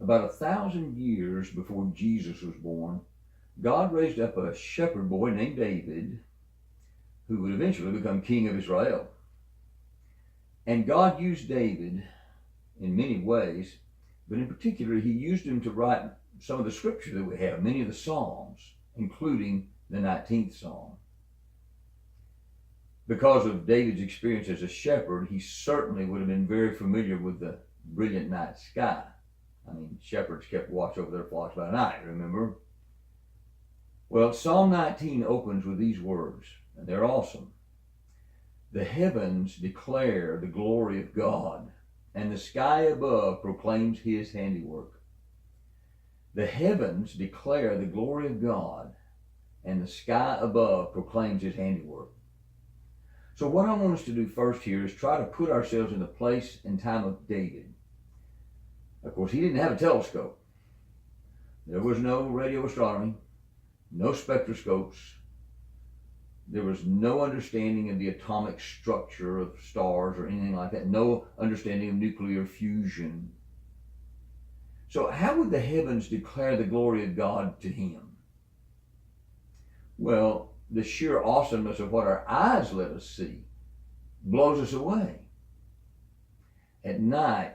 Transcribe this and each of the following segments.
About 1,000 years before Jesus was born, God raised up a shepherd boy named David who would eventually become king of Israel. And God used David in many ways, but in particular, he used him to write some of the scripture that we have, many of the Psalms, including the 19th Psalm. Because of David's experience as a shepherd, he certainly would have been very familiar with the brilliant night sky. I mean, shepherds kept watch over their flocks by night, remember? Well, Psalm 19 opens with these words, and they're awesome. The heavens declare the glory of God, and the sky above proclaims his handiwork. The heavens declare the glory of God, and the sky above proclaims his handiwork. So what I want us to do first here is try to put ourselves in the place and time of David. Of course, he didn't have a telescope. There was no radio astronomy, no spectroscopes. There was no understanding of the atomic structure of stars or anything like that. No understanding of nuclear fusion. So how would the heavens declare the glory of God to him? Well, the sheer awesomeness of what our eyes let us see blows us away. At night,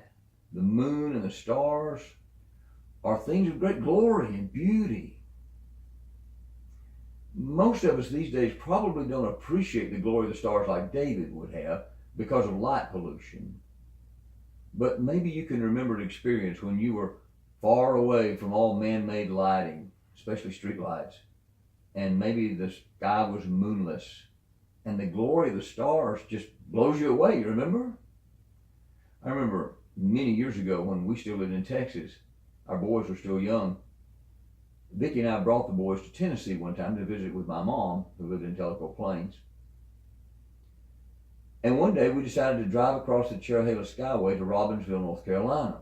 the moon and the stars are things of great glory and beauty. Most of us these days probably don't appreciate the glory of the stars like David would have because of light pollution. But maybe you can remember an experience when you were far away from all man-made lighting, especially street lights, and maybe the sky was moonless, and the glory of the stars just blows you away, you remember? I remember many years ago when we still lived in Texas, our boys were still young. Vicki and I brought the boys to Tennessee one time to visit with my mom, who lived in Tellico Plains. And one day we decided to drive across the Cherry-Hale Skyway to Robbinsville, North Carolina.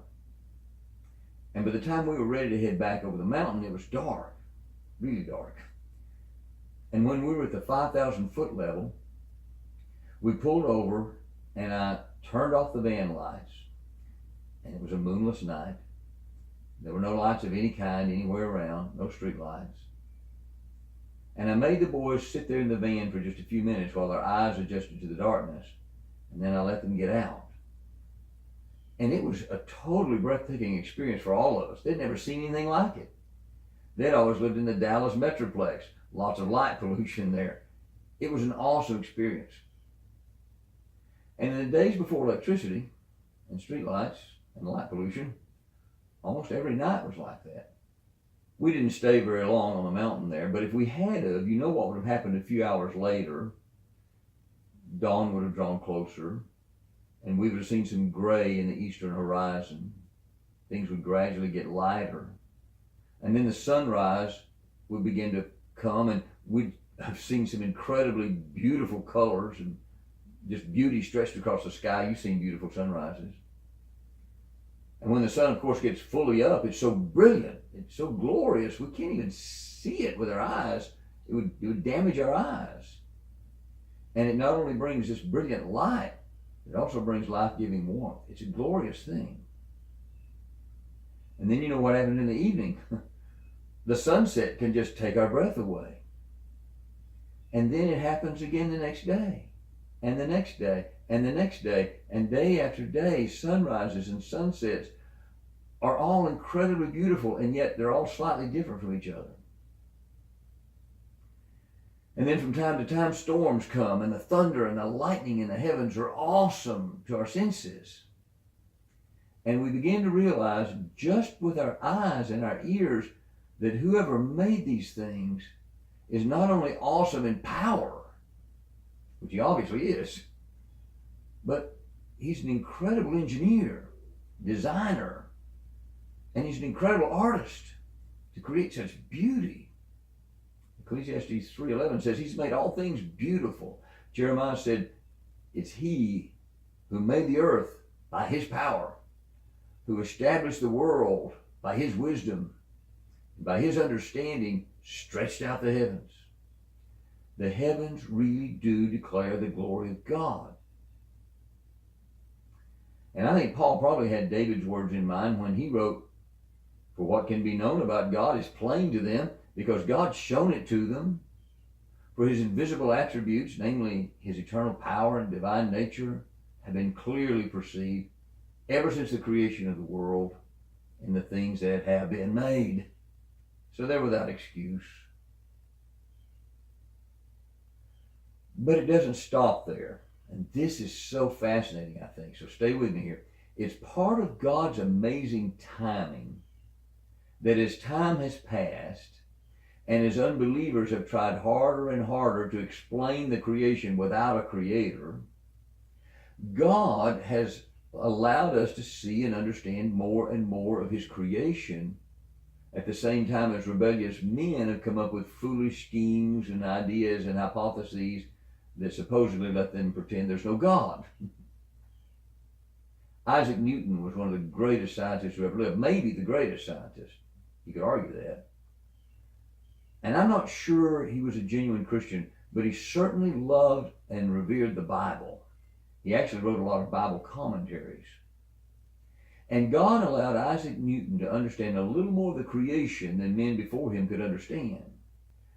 And by the time we were ready to head back over the mountain, it was dark, really dark. And when we were at the 5,000 foot level, we pulled over and I turned off the van lights. And it was a moonless night. There were no lights of any kind anywhere around, no street lights. And I made the boys sit there in the van for just a few minutes while their eyes adjusted to the darkness. And then I let them get out. And it was a totally breathtaking experience for all of us. They'd never seen anything like it. They'd always lived in the Dallas Metroplex. Lots of light pollution there. It was an awesome experience. And in the days before electricity and street lights and light pollution, almost every night was like that. We didn't stay very long on the mountain there, but if we had of, you know what would have happened a few hours later. Dawn would have drawn closer, and we would have seen some gray in the eastern horizon. Things would gradually get lighter. And then the sunrise would begin to come, and we'd have seen some incredibly beautiful colors and just beauty stretched across the sky. You've seen beautiful sunrises. And when the sun, of course, gets fully up, it's so brilliant, it's so glorious, we can't even see it with our eyes. It would damage our eyes. And it not only brings this brilliant light, it also brings life-giving warmth. It's a glorious thing. And then you know what happened in the evening? The sunset can just take our breath away. And then it happens again the next day, and the next day, and the next day, and day after day, sunrises and sunsets are all incredibly beautiful, and yet they're all slightly different from each other. And then from time to time, storms come, and the thunder and the lightning in the heavens are awesome to our senses. And we begin to realize just with our eyes and our ears that whoever made these things is not only awesome in power, which he obviously is, but he's an incredible engineer, designer, and he's an incredible artist to create such beauty. Ecclesiastes 3:11 says he's made all things beautiful. Jeremiah said it's he who made the earth by his power, who established the world by his wisdom, by his understanding stretched out the heavens. The heavens really do declare the glory of God. And I think Paul probably had David's words in mind when he wrote For what can be known about God is plain to them, because God's shown it to them. For his invisible attributes, namely his eternal power and divine nature, have been clearly perceived ever since the creation of the world and the things that have been made. So they're without excuse. But it doesn't stop there. And this is so fascinating, I think. So stay with me here. It's part of God's amazing timing that as time has passed, and as unbelievers have tried harder and harder to explain the creation without a creator, God has allowed us to see and understand more and more of his creation at the same time as rebellious men have come up with foolish schemes and ideas and hypotheses that supposedly let them pretend there's no God. Isaac Newton was one of the greatest scientists who ever lived, maybe the greatest scientist. You could argue that. And I'm not sure he was a genuine Christian, but he certainly loved and revered the Bible. He actually wrote a lot of Bible commentaries. And God allowed Isaac Newton to understand a little more of the creation than men before him could understand.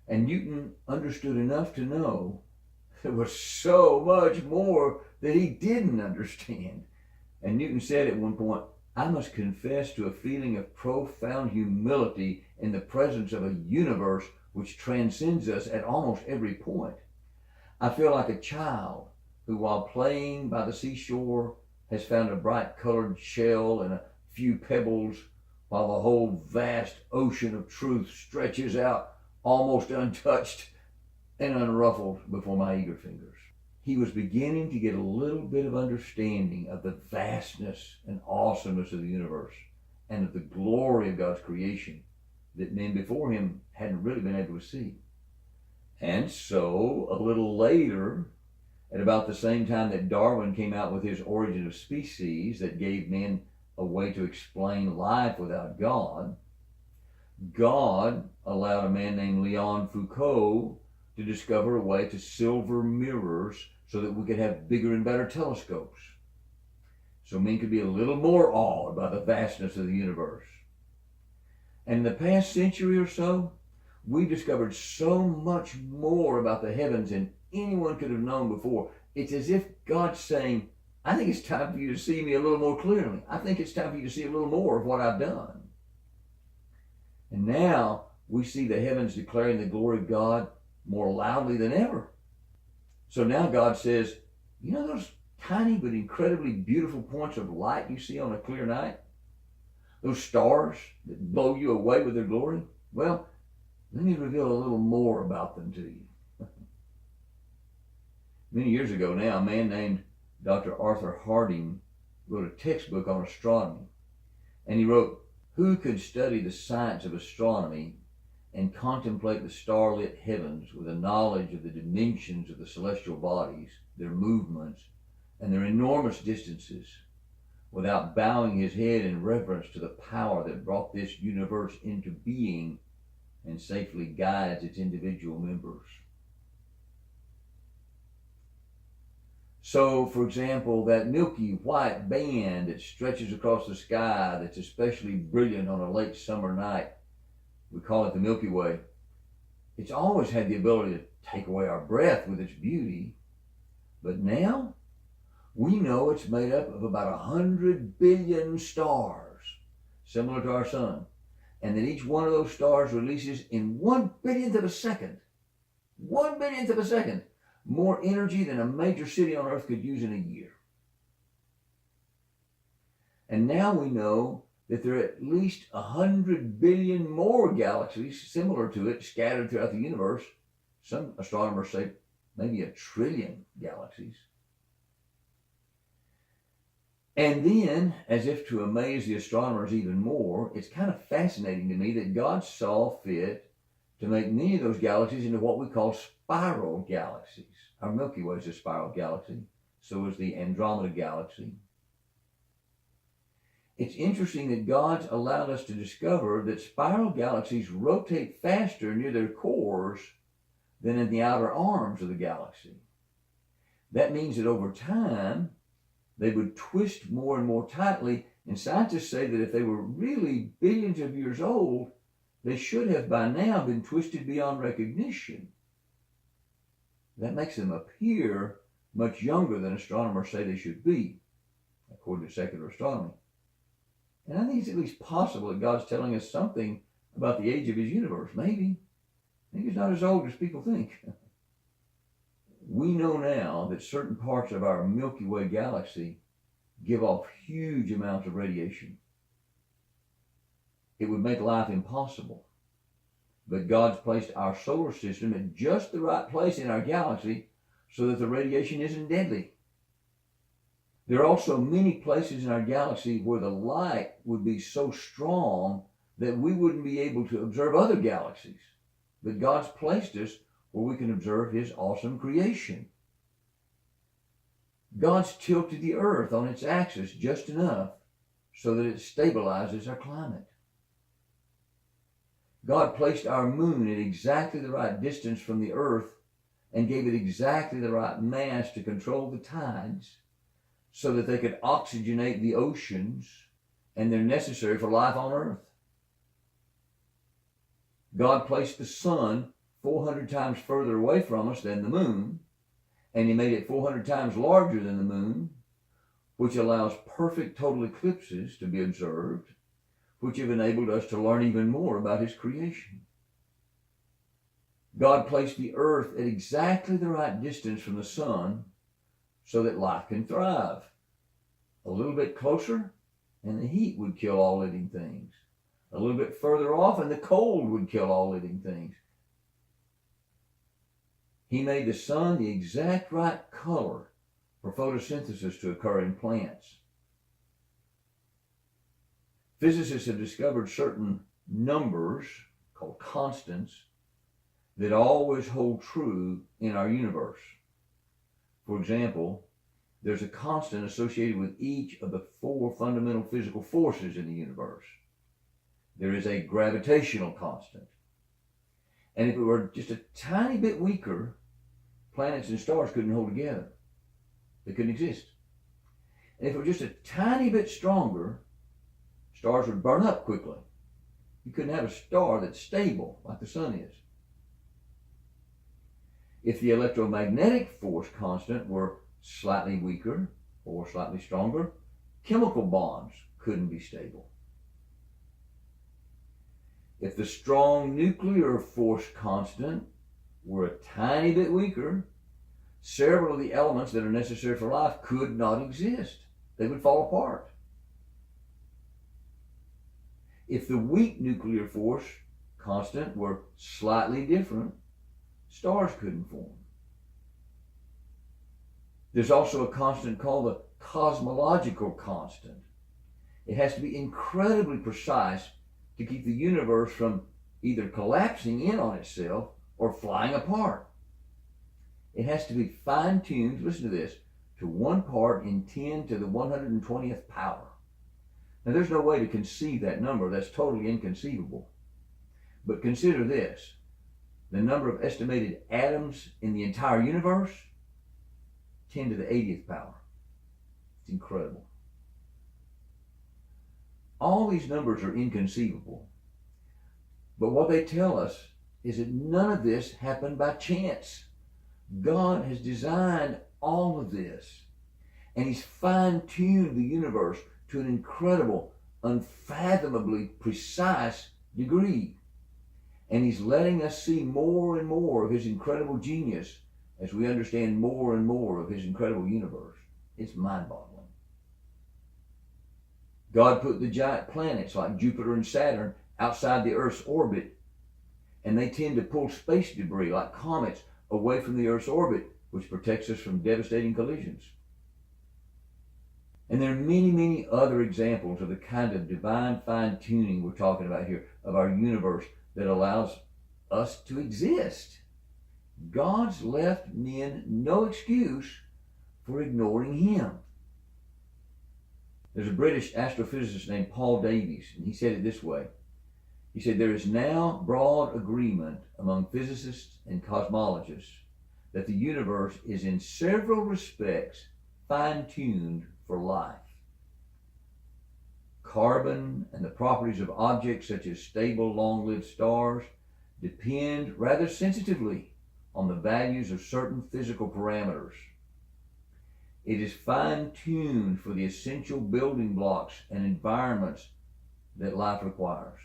And Newton understood enough to know there was so much more that he didn't understand. And Newton said at one point, "I must confess to a feeling of profound humility in the presence of a universe which transcends us at almost every point. I feel like a child who, while playing by the seashore, has found a bright colored shell and a few pebbles, while the whole vast ocean of truth stretches out almost untouched and unruffled before my eager fingers." He was beginning to get a little bit of understanding of the vastness and awesomeness of the universe and of the glory of God's creation that men before him hadn't really been able to see. And so, a little later, at about the same time that Darwin came out with his Origin of Species that gave men a way to explain life without God, God allowed a man named Leon Foucault to discover a way to silver mirrors so that we could have bigger and better telescopes, so men could be a little more awed by the vastness of the universe. And in the past century or so, we discovered so much more about the heavens than anyone could have known before. It's as if God's saying, I think it's time for you to see me a little more clearly. I think it's time for you to see a little more of what I've done. And now we see the heavens declaring the glory of God more loudly than ever. So now God says, you know those tiny but incredibly beautiful points of light you see on a clear night? Those stars that blow you away with their glory? Well, let me reveal a little more about them to you. Many years ago now, a man named Dr. Arthur Harding wrote a textbook on astronomy. And he wrote, "Who could study the science of astronomy and contemplate the starlit heavens with a knowledge of the dimensions of the celestial bodies, their movements, and their enormous distances, without bowing his head in reverence to the power that brought this universe into being and safely guides its individual members?" So, for example, that milky white band that stretches across the sky that's especially brilliant on a late summer night, we call it the Milky Way. It's always had the ability to take away our breath with its beauty, but now we know it's made up of about 100 billion stars, similar to our sun, and that each one of those stars releases in 1/1000th of a second, 1/1000th of a second, more energy than a major city on Earth could use in a year. And now we know that there are at least 100 billion more galaxies similar to it scattered throughout the universe. Some astronomers say maybe 1 trillion galaxies. And then, as if to amaze the astronomers even more, it's kind of fascinating to me that God saw fit to make many of those galaxies into what we call spiral galaxies. Our Milky Way is a spiral galaxy. So is the Andromeda galaxy. It's interesting that God's allowed us to discover that spiral galaxies rotate faster near their cores than in the outer arms of the galaxy. That means that over time, they would twist more and more tightly And scientists say that if they were really billions of years old, they should have by now been twisted beyond recognition. That makes them appear much younger than astronomers say they should be, according to secular astronomy. And I think it's at least possible that God's telling us something about the age of his universe. Maybe it's not as old as people think. We know now that certain parts of our Milky Way galaxy give off huge amounts of radiation. It would make life impossible. But God's placed our solar system at just the right place in our galaxy so that the radiation isn't deadly. There are also many places in our galaxy where the light would be so strong that we wouldn't be able to observe other galaxies. But God's placed us where we can observe his awesome creation. God's tilted the earth on its axis just enough so that it stabilizes our climate. God placed our moon at exactly the right distance from the earth and gave it exactly the right mass to control the tides so that they could oxygenate the oceans, and they're necessary for life on earth. God placed the sun 400 times further away from us than the moon, and he made it 400 times larger than the moon, which allows perfect total eclipses to be observed, which have enabled us to learn even more about his creation. God placed the earth at exactly the right distance from the sun so that life can thrive. A little bit closer, and the heat would kill all living things. A little bit further off, and the cold would kill all living things. He made the sun the exact right color for photosynthesis to occur in plants. Physicists have discovered certain numbers, called constants, that always hold true in our universe. For example, there's a constant associated with each of the 4 fundamental physical forces in the universe. There is a gravitational constant. And if it were just a tiny bit weaker, planets and stars couldn't hold together. They couldn't exist. And if it were just a tiny bit stronger, stars would burn up quickly. You couldn't have a star that's stable like the sun is. If the electromagnetic force constant were slightly weaker or slightly stronger, chemical bonds couldn't be stable. If the strong nuclear force constant were a tiny bit weaker, several of the elements that are necessary for life could not exist. They would fall apart. If the weak nuclear force constant were slightly different, stars couldn't form. There's also a constant called the cosmological constant. It has to be incredibly precise to keep the universe from either collapsing in on itself or flying apart. It has to be fine-tuned, listen to this, to 1 part in 10 to the 120th power. Now there's no way to conceive that number. That's totally inconceivable. But consider this. The number of estimated atoms in the entire universe, 10 to the 80th power. It's incredible. All these numbers are inconceivable. But what they tell us is that none of this happened by chance. God has designed all of this. And he's fine-tuned the universe to an incredible, unfathomably precise degree. And he's letting us see more and more of his incredible genius as we understand more and more of his incredible universe. It's mind-boggling. God put the giant planets like Jupiter and Saturn outside the Earth's orbit, and they tend to pull space debris like comets away from the Earth's orbit, which protects us from devastating collisions. And there are many, many other examples of the kind of divine fine-tuning we're talking about here of our universe that allows us to exist. God's left men no excuse for ignoring him. There's a British astrophysicist named Paul Davies, and he said it this way. He said, there is now broad agreement among physicists and cosmologists that the universe is in several respects fine-tuned for life. carbon and the properties of objects such as stable, long-lived stars depend rather sensitively on the values of certain physical parameters. It is fine-tuned for the essential building blocks and environments that life requires.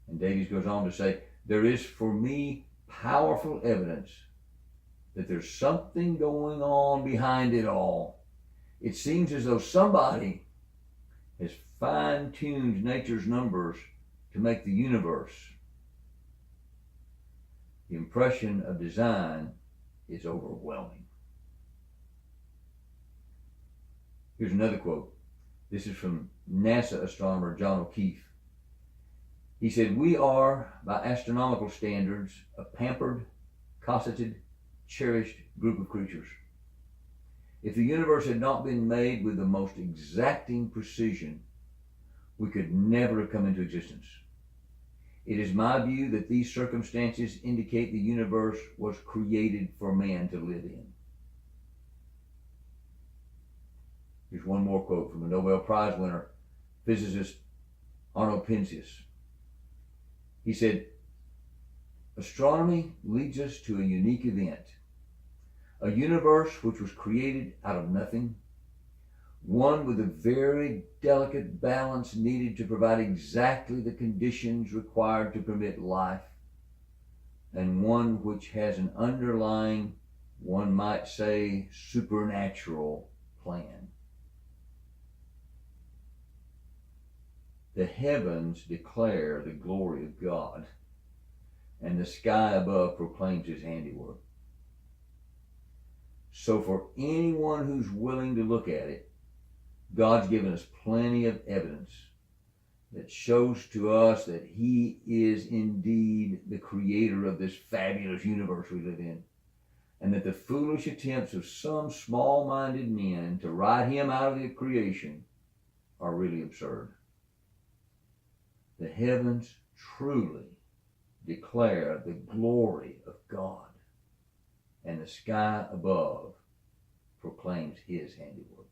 And Davies goes on to say, there is for me powerful evidence that there's something going on behind it all. It seems as though somebody has fine-tuned nature's numbers to make the universe. The impression of design is overwhelming. Here's another quote. This is from NASA astronomer John O'Keefe. He said, we are, by astronomical standards, a pampered, cosseted, cherished group of creatures. If the universe had not been made with the most exacting precision, we could never have come into existence. It is my view that these circumstances indicate the universe was created for man to live in. Here's one more quote from a Nobel Prize winner, physicist Arno Penzias. He said, astronomy leads us to a unique event, a universe which was created out of nothing, one with a very delicate balance needed to provide exactly the conditions required to permit life, and one which has an underlying, one might say, supernatural plan. The heavens declare the glory of God, and the sky above proclaims his handiwork. So for anyone who's willing to look at it, God's given us plenty of evidence that shows to us that he is indeed the creator of this fabulous universe we live in, and that the foolish attempts of some small-minded men to write him out of the creation are really absurd. The heavens truly declare the glory of God, and the sky above proclaims his handiwork.